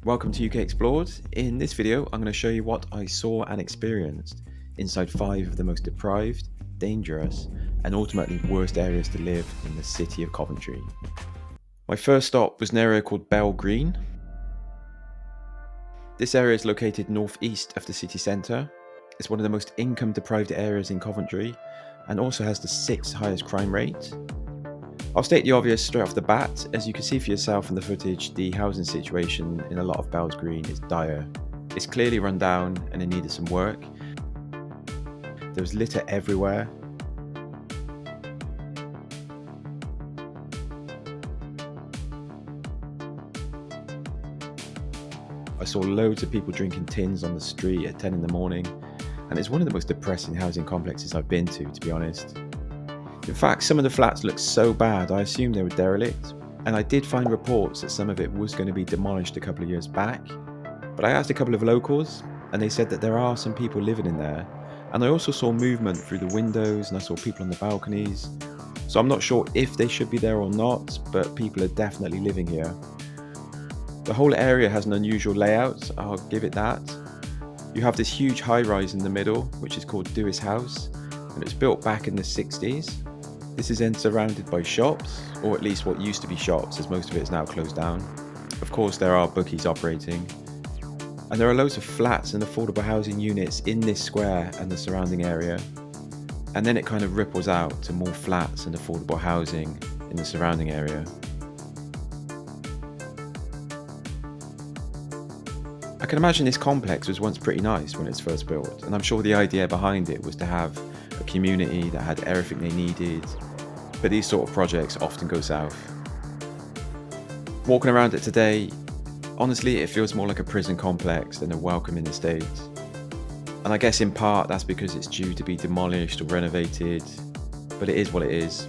Welcome to UK Explored. In this video, I'm going to show you what I saw and experienced inside 5 of the most deprived, dangerous, and ultimately worst areas to live in the city of Coventry. My first stop was an area called Bell Green. This area is located northeast of the city centre. It's one of the most income deprived areas in Coventry and also has the 6th highest crime rate. I'll state the obvious straight off the bat. As you can see for yourself in the footage, the housing situation in a lot of Bells Green is dire. It's clearly run down and it needed some work. There was litter everywhere. I saw loads of people drinking tins on the street at 10 in the morning, and it's one of the most depressing housing complexes I've been to be honest. In fact, some of the flats looked so bad I assumed they were derelict, and I did find reports that some of it was going to be demolished a couple of years back. But I asked a couple of locals and they said that there are some people living in there, and I also saw movement through the windows and I saw people on the balconies. So I'm not sure if they should be there or not, but people are definitely living here. The whole area has an unusual layout, I'll give it that. You have this huge high-rise in the middle, which is called Dewis House, and it was built back in the 60s. This is then surrounded by shops, or at least what used to be shops, as most of it is now closed down. Of course, there are bookies operating. And there are loads of flats and affordable housing units in this square and the surrounding area. And then it kind of ripples out to more flats and affordable housing in the surrounding area. I can imagine this complex was once pretty nice when it's first built, and I'm sure the idea behind it was to have a community that had everything they needed, but these sort of projects often go south. Walking around it today, honestly it feels more like a prison complex than a welcoming estate. And I guess in part that's because it's due to be demolished or renovated, but it is what it is.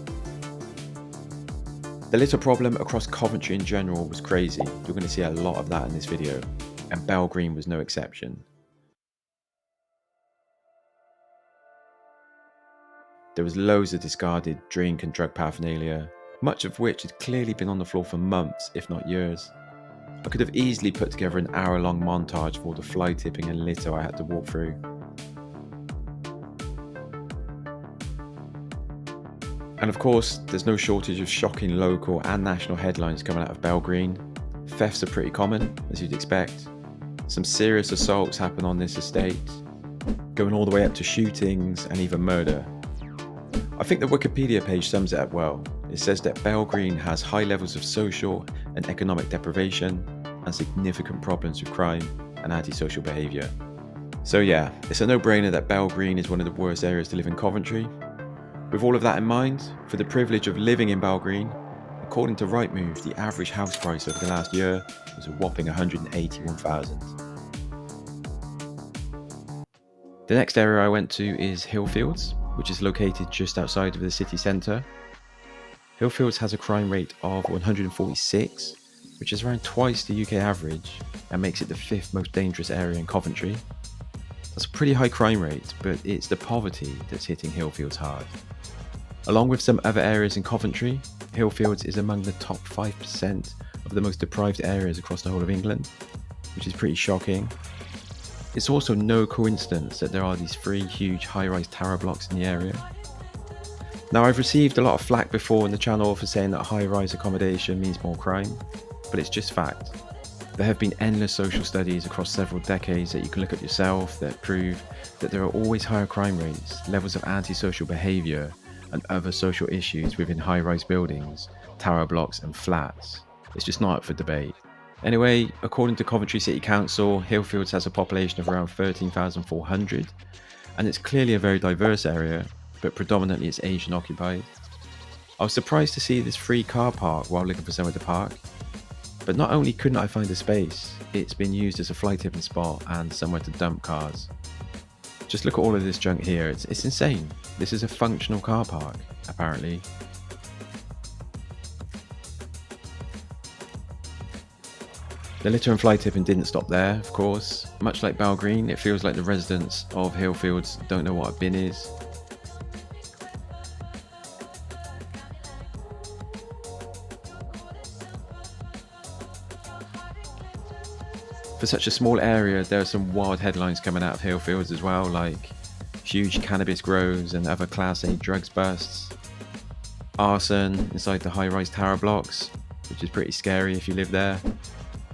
The litter problem across Coventry in general was crazy. You're going to see a lot of that in this video, and Bell Green was no exception. There was loads of discarded drink and drug paraphernalia, much of which had clearly been on the floor for months, if not years. I could have easily put together an hour-long montage for all the fly tipping and litter I had to walk through. And of course, there's no shortage of shocking local and national headlines coming out of Bell Green. Thefts are pretty common, as you'd expect. Some serious assaults happen on this estate, going all the way up to shootings and even murder. I think the Wikipedia page sums it up well. It says that Bell Green has high levels of social and economic deprivation and significant problems with crime and antisocial behaviour. So yeah, it's a no-brainer that Bell Green is one of the worst areas to live in Coventry. With all of that in mind, for the privilege of living in Bell Green, according to Rightmove, the average house price over the last year was a whopping $181,000. The next area I went to is Hillfields, which is located just outside of the city centre. Hillfields has a crime rate of 146, which is around twice the UK average and makes it the 5th most dangerous area in Coventry. That's a pretty high crime rate, but it's the poverty that's hitting Hillfields hard. Along with some other areas in Coventry, Hillfields is among the top 5% of the most deprived areas across the whole of England, which is pretty shocking. It's also no coincidence that there are these 3 huge high-rise tower blocks in the area. Now, I've received a lot of flack before on the channel for saying that high-rise accommodation means more crime, but it's just fact. There have been endless social studies across several decades that you can look at yourself that prove that there are always higher crime rates, levels of antisocial behaviour, and other social issues within high-rise buildings, tower blocks and flats. It's just not up for debate. Anyway, according to Coventry City Council, Hillfields has a population of around 13,400, and it's clearly a very diverse area, but predominantly it's Asian occupied. I was surprised to see this free car park while looking for somewhere to park, but not only couldn't I find a space, it's been used as a fly tipping spot and somewhere to dump cars. Just look at all of this junk here, it's insane. This is a functional car park, apparently. The litter and fly tipping didn't stop there, of course. Much like Bell Green, it feels like the residents of Hillfields don't know what a bin is. For such a small area, there are some wild headlines coming out of Hillfields as well, like huge cannabis grows and other Class A drugs busts, arson inside the high-rise tower blocks, which is pretty scary if you live there,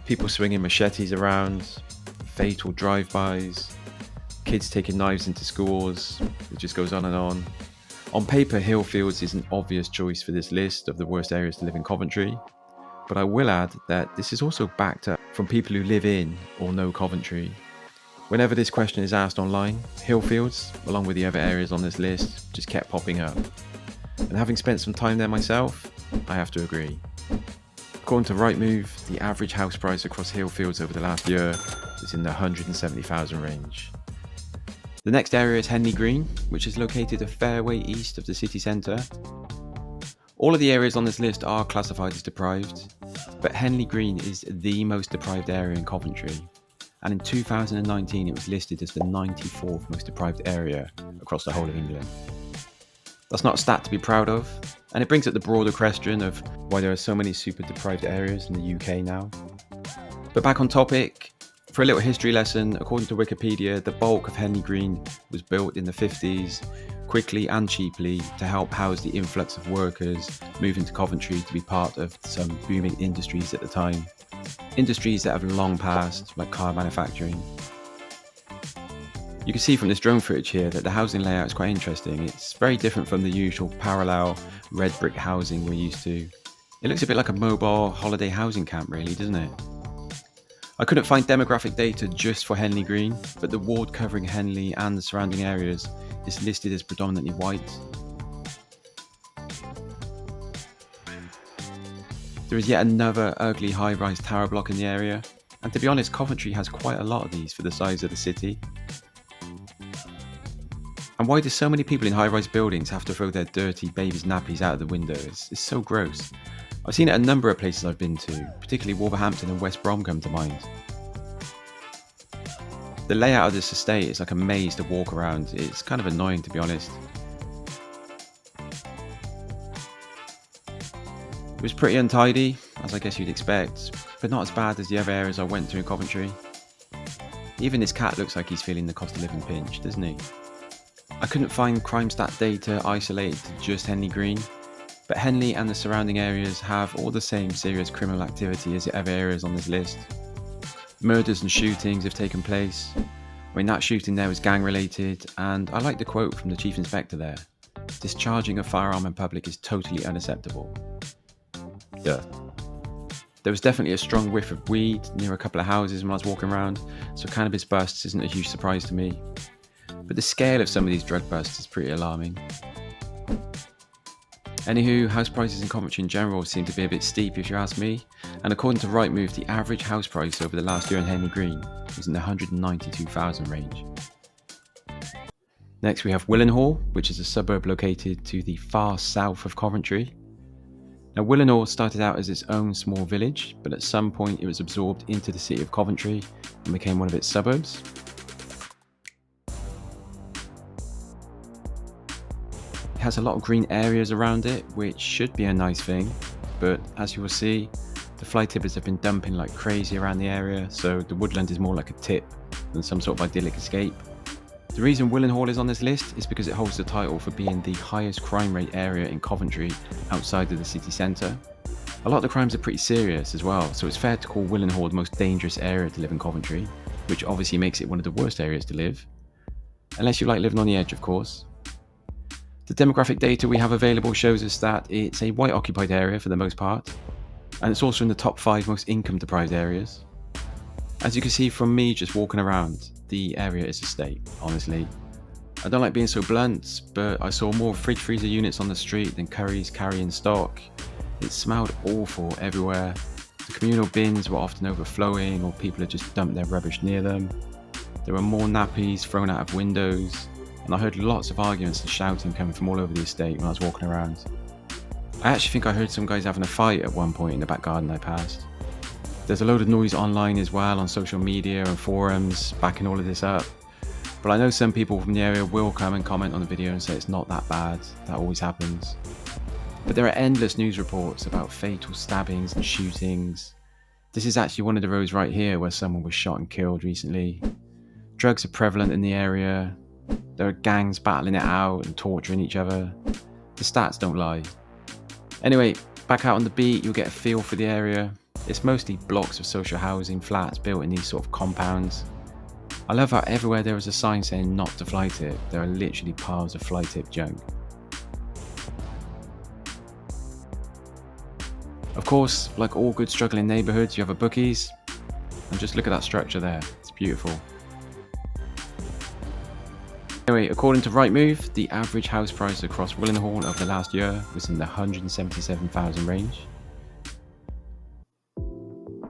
people swinging machetes around, fatal drive-bys, kids taking knives into schools. It just goes on and on. On paper, Hillfields is an obvious choice for this list of the worst areas to live in Coventry, but I will add that this is also backed up from people who live in or know Coventry. Whenever this question is asked online, Hillfields, along with the other areas on this list, just kept popping up. And having spent some time there myself, I have to agree. According to Rightmove, the average house price across Hillfields over the last year is in the 170,000 range. The next area is Henley Green, which is located a fair way east of the city centre. All of the areas on this list are classified as deprived, but Henley Green is the most deprived area in Coventry, and in 2019 it was listed as the 94th most deprived area across the whole of England. That's not a stat to be proud of, and it brings up the broader question of why there are so many super deprived areas in the UK now. But back on topic, for a little history lesson, according to Wikipedia, the bulk of Henley Green was built in the 50s, quickly and cheaply, to help house the influx of workers moving to Coventry to be part of some booming industries at the time. Industries that have long passed, like car manufacturing. You can see from this drone footage here that the housing layout is quite interesting. It's very different from the usual parallel red brick housing we're used to. It looks a bit like a mobile holiday housing camp really, doesn't it? I couldn't find demographic data just for Henley Green, but the ward covering Henley and the surrounding areas is listed as predominantly white. There is yet another ugly high-rise tower block in the area, and to be honest, Coventry has quite a lot of these for the size of the city. And why do so many people in high-rise buildings have to throw their dirty babies' nappies out of the window? It's so gross. I've seen it at a number of places I've been to, particularly Wolverhampton and West Brom come to mind. The layout of this estate is like a maze to walk around. It's kind of annoying, to be honest. It was pretty untidy, as I guess you'd expect, but not as bad as the other areas I went to in Coventry. Even this cat looks like he's feeling the cost of living pinch, doesn't he? I couldn't find crime stat data isolated to just Henley Green, but Henley and the surrounding areas have all the same serious criminal activity as the other areas on this list. Murders and shootings have taken place. I mean, that shooting there was gang related, and I like the quote from the chief inspector there. Discharging a firearm in public is totally unacceptable. Duh. There was definitely a strong whiff of weed near a couple of houses when I was walking around, so cannabis busts isn't a huge surprise to me. But the scale of some of these drug busts is pretty alarming. Anywho, house prices in Coventry in general seem to be a bit steep if you ask me, and according to Rightmove, the average house price over the last year in Henley Green is in the 192,000 range. Next we have Willenhall, which is a suburb located to the far south of Coventry. Now Willenhall started out as its own small village, but at some point it was absorbed into the city of Coventry and became one of its suburbs. It has a lot of green areas around it, which should be a nice thing, but as you will see, the fly tippers have been dumping like crazy around the area, so the woodland is more like a tip than some sort of idyllic escape. The reason Willenhall is on this list is because it holds the title for being the highest crime rate area in Coventry outside of the city centre. A lot of the crimes are pretty serious as well, so it's fair to call Willenhall the most dangerous area to live in Coventry, which obviously makes it one of the worst areas to live. Unless you like living on the edge, of course. The demographic data we have available shows us that it's a white occupied area for the most part, and it's also in the top 5 most income deprived areas. As you can see from me just walking around, the area is a state, honestly. I don't like being so blunt, but I saw more fridge freezer units on the street than curries carrying stock. It smelled awful everywhere. The communal bins were often overflowing, or people had just dumped their rubbish near them. There were more nappies thrown out of windows, and I heard lots of arguments and shouting coming from all over the estate when I was walking around. I actually think I heard some guys having a fight at one point in the back garden I passed. There's a load of noise online as well on social media and forums backing all of this up, but I know some people from the area will come and comment on the video and say it's not that bad, that always happens. But there are endless news reports about fatal stabbings and shootings. This is actually one of the roads right here where someone was shot and killed recently. Drugs are prevalent in the area. There are gangs battling it out and torturing each other. The stats don't lie. Anyway, back out on the beat, you'll get a feel for the area. It's mostly blocks of social housing flats built in these sort of compounds. I love how everywhere there is a sign saying not to fly tip, there are literally piles of fly tip junk. Of course, like all good struggling neighbourhoods, you have a bookies. And just look at that structure there, it's beautiful. Anyway, according to Rightmove, the average house price across Willenhall over the last year was in the 177,000 range.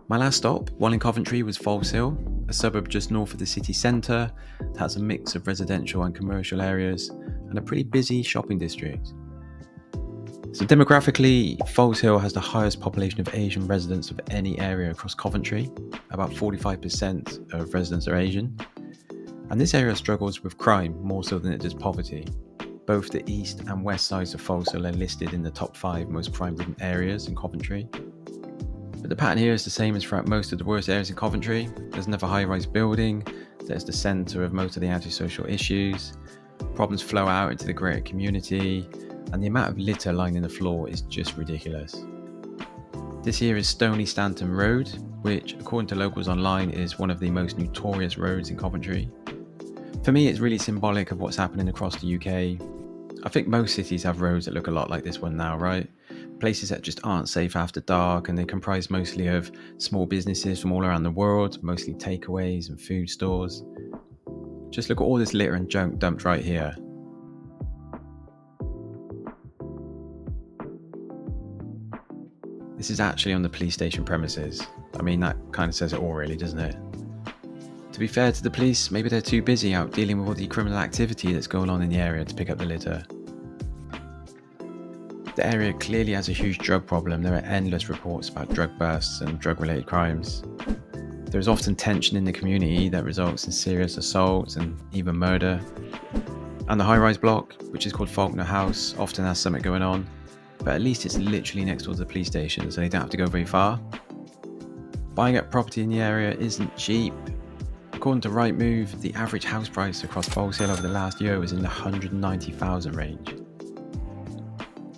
My last stop, while in Coventry, was Foleshill, a suburb just north of the city centre that has a mix of residential and commercial areas and a pretty busy shopping district. So demographically, Foleshill has the highest population of Asian residents of any area across Coventry. About 45% of residents are Asian. And this area struggles with crime more so than it does poverty. Both the east and west sides of Foleshill are listed in the top 5 most crime-ridden areas in Coventry. But the pattern here is the same as throughout most of the worst areas in Coventry. There's another high-rise building, there's the centre of most of the antisocial issues, problems flow out into the greater community, and the amount of litter lining the floor is just ridiculous. This here is Stony Stanton Road, which according to locals online is one of the most notorious roads in Coventry. For me, it's really symbolic of what's happening across the UK. I think most cities have roads that look a lot like this one now, right? Places that just aren't safe after dark, and they comprise mostly of small businesses from all around the world, mostly takeaways and food stores. Just look at all this litter and junk dumped right here. This is actually on the police station premises. I mean, that kind of says it all really, doesn't it? To be fair to the police, maybe they're too busy out dealing with all the criminal activity that's going on in the area to pick up the litter. The area clearly has a huge drug problem. There are endless reports about drug busts and drug-related crimes. There is often tension in the community that results in serious assaults and even murder. And the high-rise block, which is called Faulkner House, often has something going on, but at least it's literally next door to the police station, so they don't have to go very far. Buying up property in the area isn't cheap. According to Rightmove, the average house price across Foleshill over the last year was in the 190,000 range.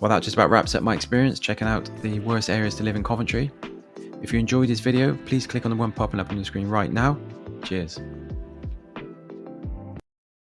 Well, that just about wraps up my experience checking out the worst areas to live in Coventry. If you enjoyed this video, please click on the one popping up on the screen right now. Cheers.